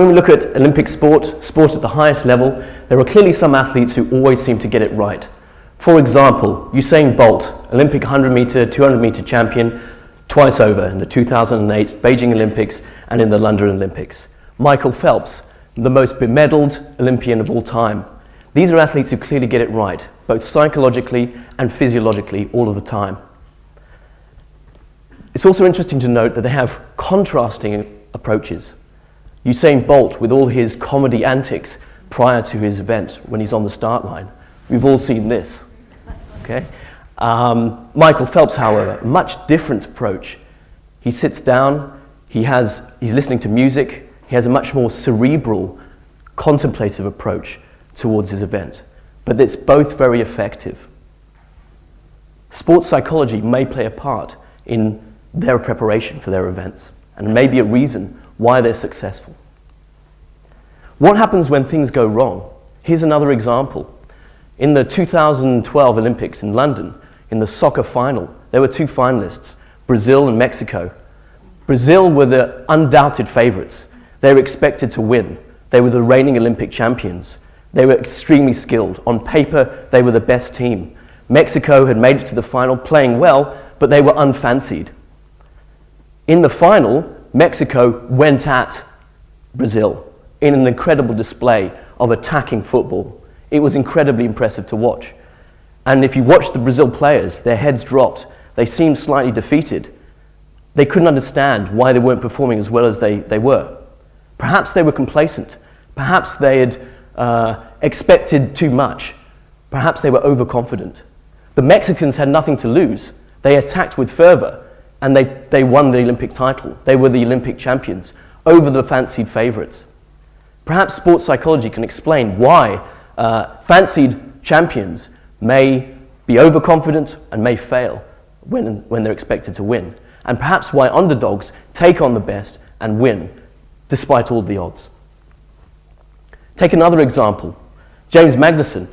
When we look at Olympic sport at the highest level, there are clearly some athletes who always seem to get it right. For example, Usain Bolt, Olympic 100 meter, 200 meter champion, twice over in the 2008 Beijing Olympics and in the London Olympics. Michael Phelps, the most bemedaled Olympian of all time. These are athletes who clearly get it right, both psychologically and physiologically all of the time. It's also interesting to note that they have contrasting approaches. Usain Bolt, with all his comedy antics prior to his event when he's on the start line. We've all seen this. Okay? Michael Phelps, however, a much different approach. He sits down, he's listening to music, he has a much more cerebral, contemplative approach towards his event. But it's both very effective. Sports psychology may play a part in their preparation for their events, and may be a reason why they're successful. What happens when things go wrong? Here's another example. In the 2012 Olympics in London, in the soccer final, there were two finalists, Brazil and Mexico. Brazil were the undoubted favorites. They were expected to win. They were the reigning Olympic champions. They were extremely skilled. On paper, they were the best team. Mexico had made it to the final playing well, but they were unfancied. In the final, Mexico went at Brazil in an incredible display of attacking football. It was incredibly impressive to watch. And if you watch the Brazil players, their heads dropped. They seemed slightly defeated. They couldn't understand why they weren't performing as well as they were. Perhaps they were complacent. Perhaps they had expected too much. Perhaps they were overconfident. The Mexicans had nothing to lose. They attacked with fervor, and they won the Olympic title. They were the Olympic champions over the fancied favorites. Perhaps sports psychology can explain why fancied champions may be overconfident and may fail when they're expected to win. And perhaps why underdogs take on the best and win despite all the odds. Take another example. James Magnussen,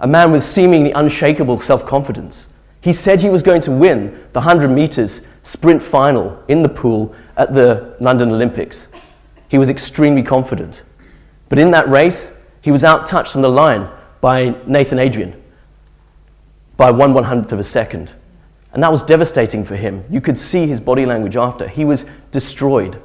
a man with seemingly unshakable self-confidence. He said he was going to win the 100 meters sprint final in the pool at the London Olympics. He was extremely confident. But in that race, he was out-touched on the line by Nathan Adrian by 1/100th of a second. And that was devastating for him. You could see his body language after. He was destroyed.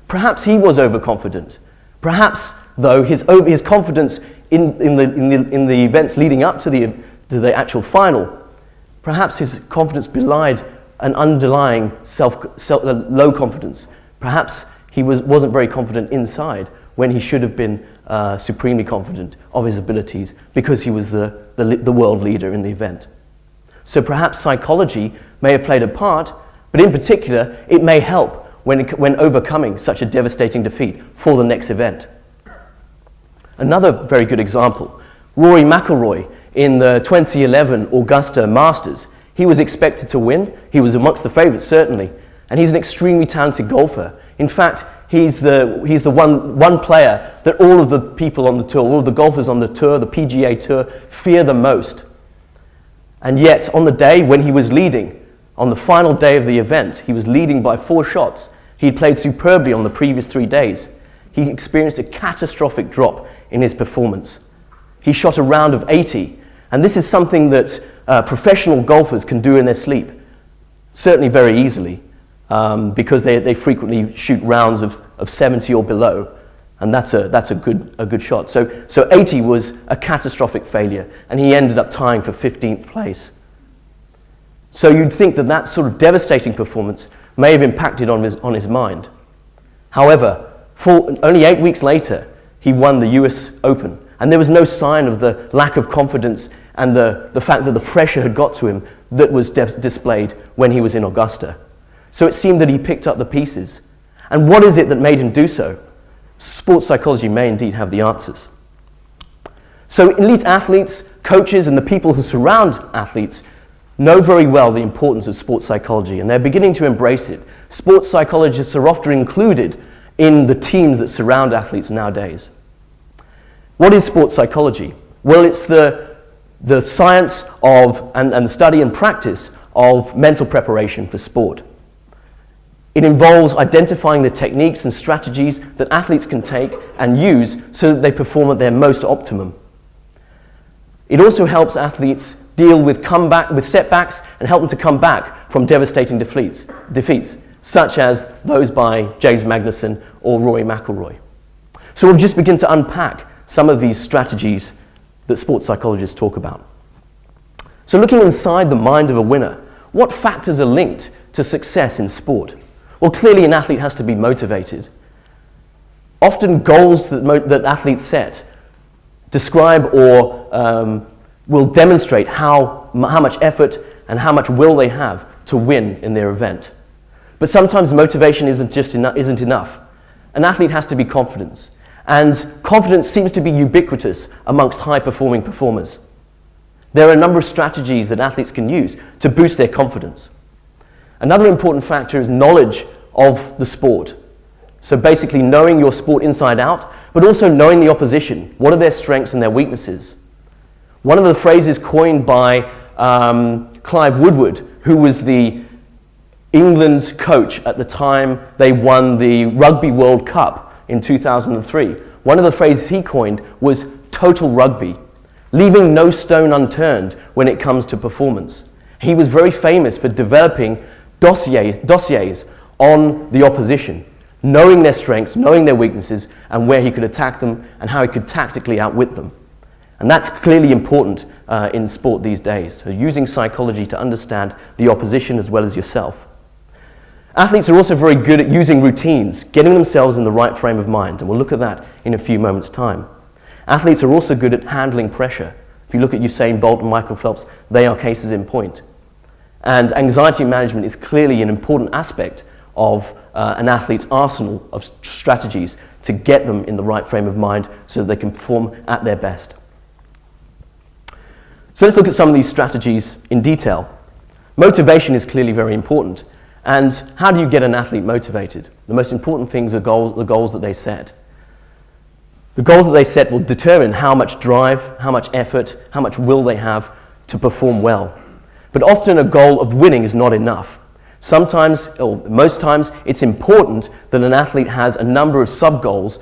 Perhaps he was overconfident. Perhaps, though, his confidence in the events leading up to the actual final, perhaps his confidence belied an underlying low confidence. Perhaps he wasn't very confident inside when he should have been supremely confident of his abilities because he was the world leader in the event. So perhaps psychology may have played a part, but in particular, it may help when overcoming such a devastating defeat for the next event. Another very good example, Rory McIlroy in the 2011 Augusta Masters. He was expected to win. He was amongst the favorites, certainly. And he's an extremely talented golfer. In fact, he's the one player that all of the people on the tour, all of the golfers on the tour, the PGA Tour, fear the most. And yet, on the day when he was leading, on the final day of the event, he was leading by 4 shots. He had played superbly on the previous 3 days. He experienced a catastrophic drop in his performance. He shot a round of 80, and this is something that professional golfers can do in their sleep, certainly very easily, because they frequently shoot rounds of 70 or below, and that's a good shot. So 80 was a catastrophic failure, and he ended up tying for 15th place. So you'd think that sort of devastating performance may have impacted on his mind. However, only 8 weeks later, he won the US Open, and there was no sign of the lack of confidence and the fact that the pressure had got to him that was displayed when he was in Augusta. So it seemed that he picked up the pieces. And what is it that made him do so? Sports psychology may indeed have the answers. So elite athletes, coaches, and the people who surround athletes know very well the importance of sports psychology, and they're beginning to embrace it. Sports psychologists are often included in the teams that surround athletes nowadays. What is sports psychology? Well, it's the science of, and the study and practice of mental preparation for sport. It involves identifying the techniques and strategies that athletes can take and use so that they perform at their most optimum. It also helps athletes deal with setbacks and help them to come back from devastating defeats, such as those by James Magnussen or Rory McIlroy. So we'll just begin to unpack some of these strategies that sports psychologists talk about. So looking inside the mind of a winner, what factors are linked to success in sport? Well, clearly an athlete has to be motivated. Often goals that athletes set describe or will demonstrate how much effort and how much will they have to win in their event. But sometimes motivation isn't enough. An athlete has to be confident. And confidence seems to be ubiquitous amongst high-performing performers. There are a number of strategies that athletes can use to boost their confidence. Another important factor is knowledge of the sport. So basically knowing your sport inside out, but also knowing the opposition. What are their strengths and their weaknesses? One of the phrases coined by Clive Woodward, who was the England's coach at the time they won the Rugby World Cup in 2003. One of the phrases he coined was total rugby, leaving no stone unturned when it comes to performance. He was very famous for developing dossiers on the opposition, knowing their strengths, knowing their weaknesses, and where he could attack them and how he could tactically outwit them. And that's clearly important in sport these days, so using psychology to understand the opposition as well as yourself. Athletes are also very good at using routines, getting themselves in the right frame of mind, and we'll look at that in a few moments' time. Athletes are also good at handling pressure. If you look at Usain Bolt and Michael Phelps, they are cases in point. And anxiety management is clearly an important aspect of an athlete's arsenal of strategies to get them in the right frame of mind so that they can perform at their best. So let's look at some of these strategies in detail. Motivation is clearly very important. And how do you get an athlete motivated? The most important things are the goals that they set. The goals that they set will determine how much drive, how much effort, how much will they have to perform well. But often a goal of winning is not enough. Sometimes, or most times, it's important that an athlete has a number of sub-goals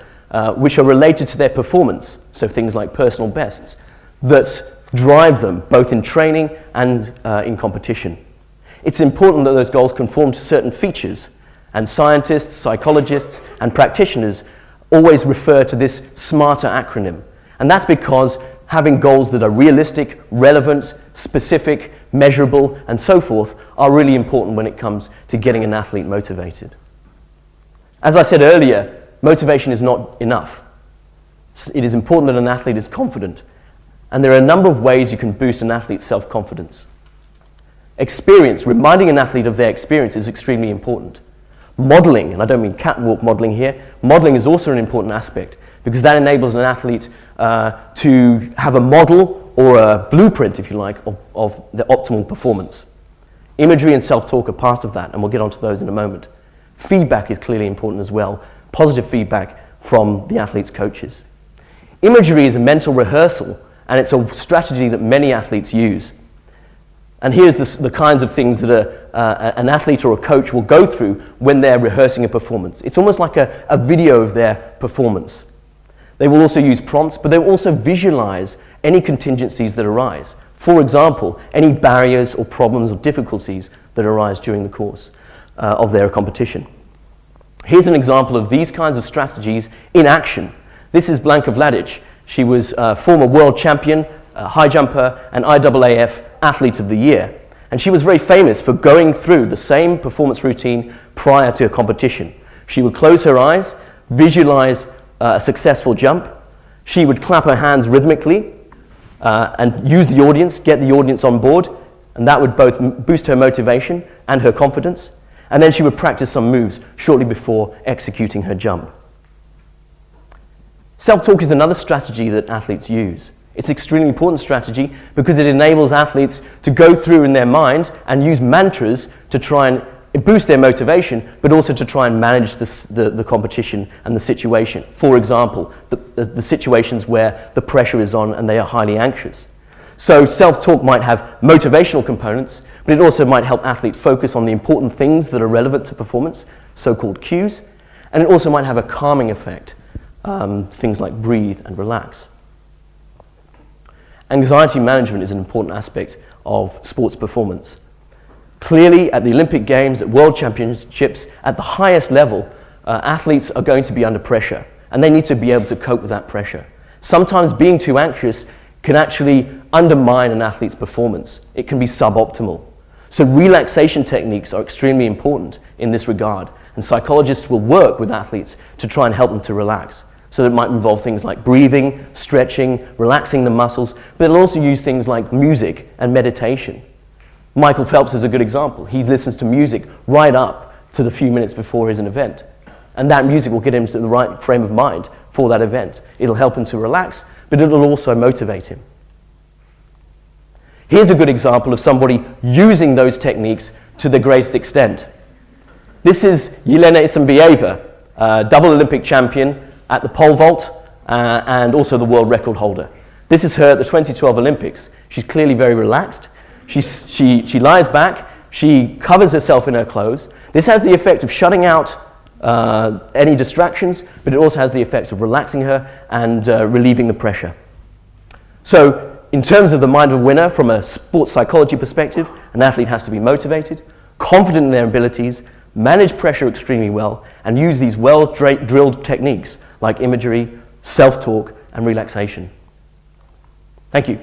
which are related to their performance, so things like personal bests, that drive them both in training and in competition. It's important that those goals conform to certain features, and scientists, psychologists, and practitioners always refer to this SMARTER acronym. And that's because having goals that are realistic, relevant, specific, measurable, and so forth are really important when it comes to getting an athlete motivated. As I said earlier, motivation is not enough. It is important that an athlete is confident, and there are a number of ways you can boost an athlete's self-confidence. Experience, reminding an athlete of their experience is extremely important. Modeling, and I don't mean catwalk modeling here, modeling is also an important aspect because that enables an athlete to have a model or a blueprint, if you like, of the optimal performance. Imagery and self-talk are part of that, and we'll get onto those in a moment. Feedback is clearly important as well, positive feedback from the athlete's coaches. Imagery is a mental rehearsal, and it's a strategy that many athletes use. And here's the kinds of things that an athlete or a coach will go through when they're rehearsing a performance. It's almost like a video of their performance. They will also use prompts, but they will also visualize any contingencies that arise. For example, any barriers or problems or difficulties that arise during the course of their competition. Here's an example of these kinds of strategies in action. This is Blanka Vladic. She was a former world champion, high jumper, and IAAF Athlete of the Year. And she was very famous for going through the same performance routine prior to a competition. She would close her eyes, visualize a successful jump. She would clap her hands rhythmically and use the audience, get the audience on board, and that would both boost her motivation and her confidence. And then she would practice some moves shortly before executing her jump. Self-talk is another strategy that athletes use. It's an extremely important strategy because it enables athletes to go through in their mind and use mantras to try and boost their motivation, but also to try and manage the competition and the situation. For example, the situations where the pressure is on and they are highly anxious. So self-talk might have motivational components, But it also might help athletes focus on the important things that are relevant to performance, so-called cues, and it also might have a calming effect, things like breathe and relax. Anxiety management is an important aspect of sports performance. Clearly, at the Olympic Games, at World Championships, at the highest level, athletes are going to be under pressure, and they need to be able to cope with that pressure. Sometimes being too anxious can actually undermine an athlete's performance. It can be suboptimal. So relaxation techniques are extremely important in this regard, and psychologists will work with athletes to try and help them to relax. So it might involve things like breathing, stretching, relaxing the muscles, but it'll also use things like music and meditation. Michael Phelps is a good example. He listens to music right up to the few minutes before his event, and that music will get him to the right frame of mind for that event. It'll help him to relax, but it'll also motivate him. Here's a good example of somebody using those techniques to the greatest extent. This is Yelena Isinbayeva, double Olympic champion at the pole vault and also the world record holder. This is her at the 2012 Olympics. She's clearly very relaxed. She lies back, she covers herself in her clothes. This has the effect of shutting out any distractions, but it also has the effect of relaxing her and relieving the pressure. So, in terms of the mind of a winner, from a sports psychology perspective, an athlete has to be motivated, confident in their abilities, manage pressure extremely well, and use these well-drilled techniques like imagery, self-talk, and relaxation. Thank you.